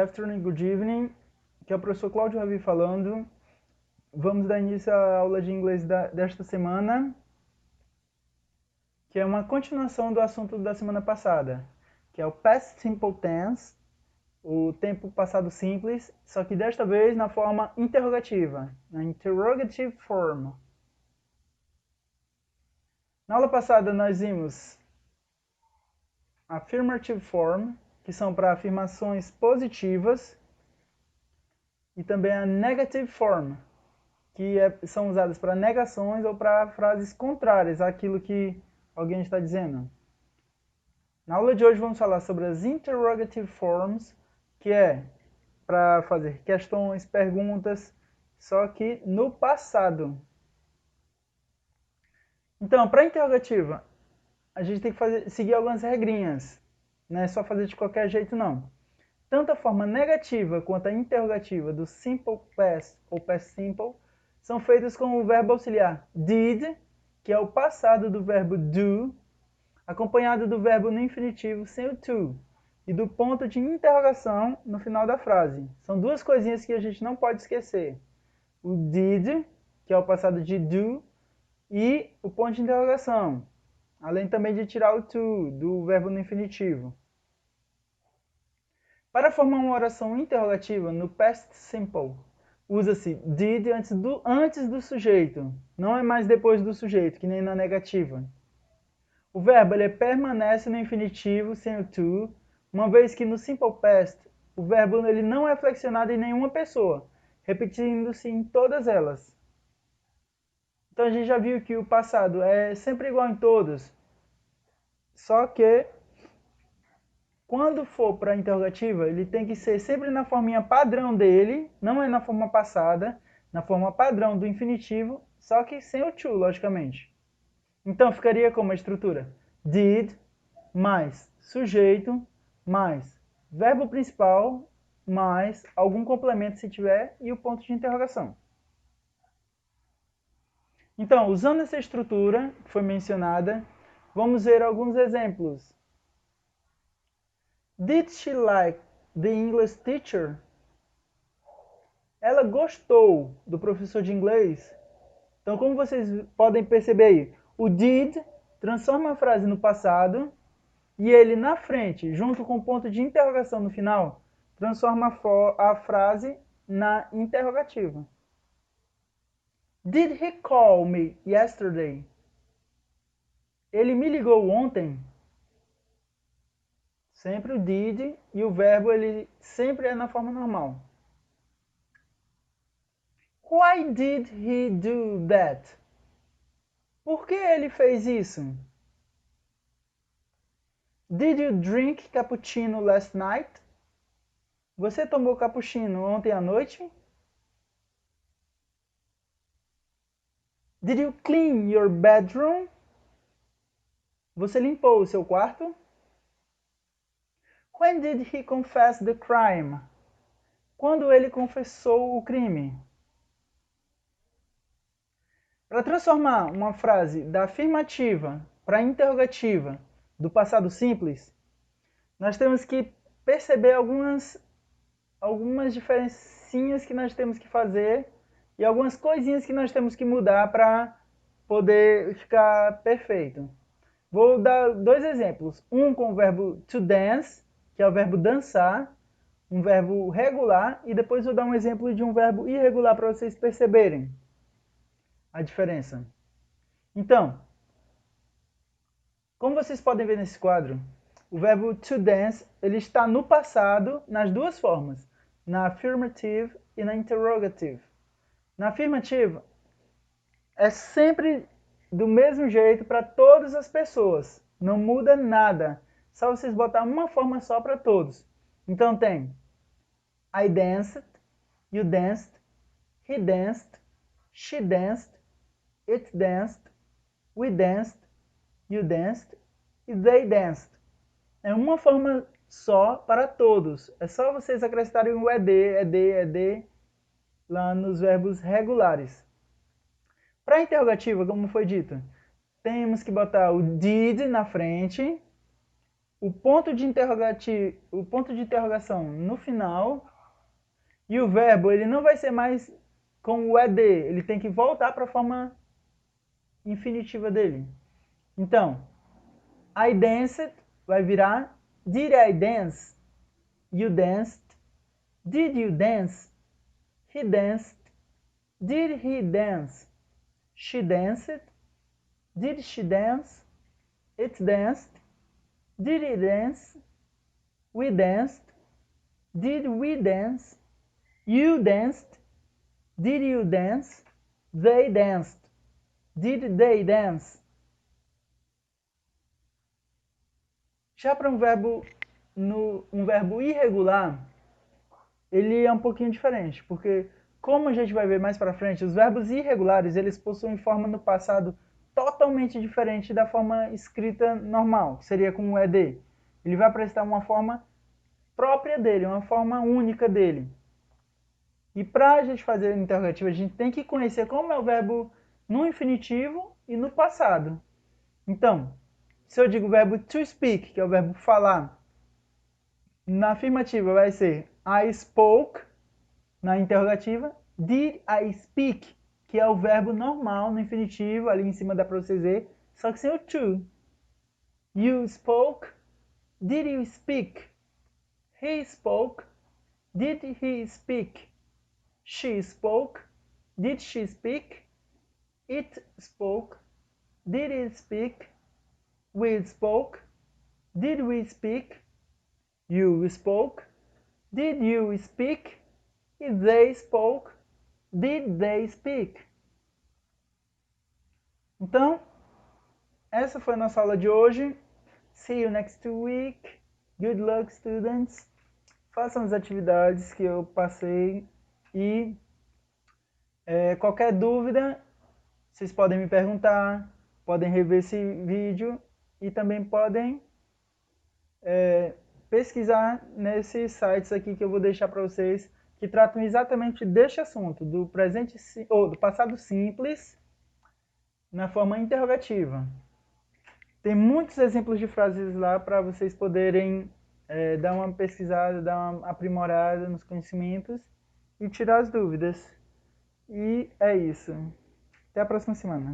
afternoon, good evening, que é o professor Cláudio Ravi falando. Vamos dar início à aula de inglês desta semana, que é uma continuação do assunto da semana passada, que é o Past Simple Tense, o tempo passado simples, só que desta vez na forma interrogativa, na interrogative form. Na aula passada nós vimos affirmative form, que são para afirmações positivas, e também a negative form, que são usadas para negações ou para frases contrárias àquilo que alguém está dizendo. Na aula de hoje vamos falar sobre as interrogative forms, que é para fazer questões, perguntas, só que no passado. Então, para a interrogativa, a gente tem que seguir algumas regrinhas. Não é só fazer de qualquer jeito, não. Tanto a forma negativa quanto a interrogativa do simple past ou past simple são feitas com o verbo auxiliar did, que é o passado do verbo do, acompanhado do verbo no infinitivo sem o to, e do ponto de interrogação no final da frase. São duas coisinhas que a gente não pode esquecer. O did, que é o passado de do, e o ponto de interrogação, além também de tirar o to do verbo no infinitivo. Para formar uma oração interrogativa no past simple, usa-se did antes do sujeito, não é mais depois do sujeito, que nem na negativa. O verbo permanece no infinitivo sem o to, uma vez que no simple past o verbo ele não é flexionado em nenhuma pessoa, repetindo-se em todas elas. Então a gente já viu que o passado é sempre igual em todos, só que quando for para a interrogativa, ele tem que ser sempre na forminha padrão dele, não é na forma passada, na forma padrão do infinitivo, só que sem o to, logicamente. Então ficaria como a estrutura: did mais sujeito mais verbo principal mais algum complemento se tiver e o ponto de interrogação. Então, usando essa estrutura que foi mencionada, vamos ver alguns exemplos. Did she like the English teacher? Ela gostou do professor de inglês? Então, como vocês podem perceber aí, o did transforma a frase no passado e ele na frente, junto com o ponto de interrogação no final, transforma a frase na interrogativa. Did he call me yesterday? Ele me ligou ontem? Sempre o did e o verbo ele sempre é na forma normal. Why did he do that? Por que ele fez isso? Did you drink cappuccino last night? Você tomou cappuccino ontem à noite? Did you clean your bedroom? Você limpou o seu quarto? When did he confess the crime? Quando ele confessou o crime? Para transformar uma frase da afirmativa para a interrogativa do passado simples, nós temos que perceber algumas diferencinhas que nós temos que fazer e algumas coisinhas que nós temos que mudar para poder ficar perfeito. Vou dar dois exemplos. Um com o verbo to dance, que é o verbo dançar, um verbo regular, e depois vou dar um exemplo de um verbo irregular para vocês perceberem a diferença. Então, como vocês podem ver nesse quadro, o verbo to dance ele está no passado nas duas formas, na affirmative e na interrogative. Na afirmativa, é sempre do mesmo jeito para todas as pessoas, não muda nada, só vocês botar uma forma só para todos. Então tem I danced, you danced, he danced, she danced, it danced, we danced, you danced e they danced. É uma forma só para todos. É só vocês acrescentarem o ed lá nos verbos regulares. Para a interrogativa, como foi dito, temos que botar o did na frente, o ponto de interrogação no final, e o verbo ele não vai ser mais com o ED, ele tem que voltar para a forma infinitiva dele. Então, I danced vai virar did I dance? You danced? Did you dance? He danced? Did he dance? She danced? Did she dance? It danced? Did it dance? We danced? Did we dance? You danced? Did you dance? They danced? Did they dance? Já para um verbo irregular, ele é um pouquinho diferente, porque como a gente vai ver mais para frente, os verbos irregulares, eles possuem forma no passado totalmente diferente da forma escrita normal, que seria com o ED. Ele vai apresentar uma forma própria dele, uma forma única dele. E para a gente fazer a interrogativa, a gente tem que conhecer como é o verbo no infinitivo e no passado. Então, se eu digo o verbo to speak, que é o verbo falar, na afirmativa vai ser I spoke, na interrogativa, did I speak, que é o verbo normal no infinitivo, ali em cima dá para você ver, só que sem o to. You spoke, did you speak? He spoke, did he speak? She spoke, did she speak? It spoke, did it speak? We spoke, did we speak? You spoke, did you speak? E they spoke, did they speak? Então, essa foi a nossa aula de hoje. See you next week. Good luck, students. Façam as atividades que eu passei e qualquer dúvida, vocês podem me perguntar, podem rever esse vídeo e também podem pesquisar nesses sites aqui que eu vou deixar para vocês, que tratam exatamente deste assunto, do presente ou do passado simples na forma interrogativa. Tem muitos exemplos de frases lá para vocês poderem dar uma pesquisada, dar uma aprimorada nos conhecimentos e tirar as dúvidas. E é isso. Até a próxima semana.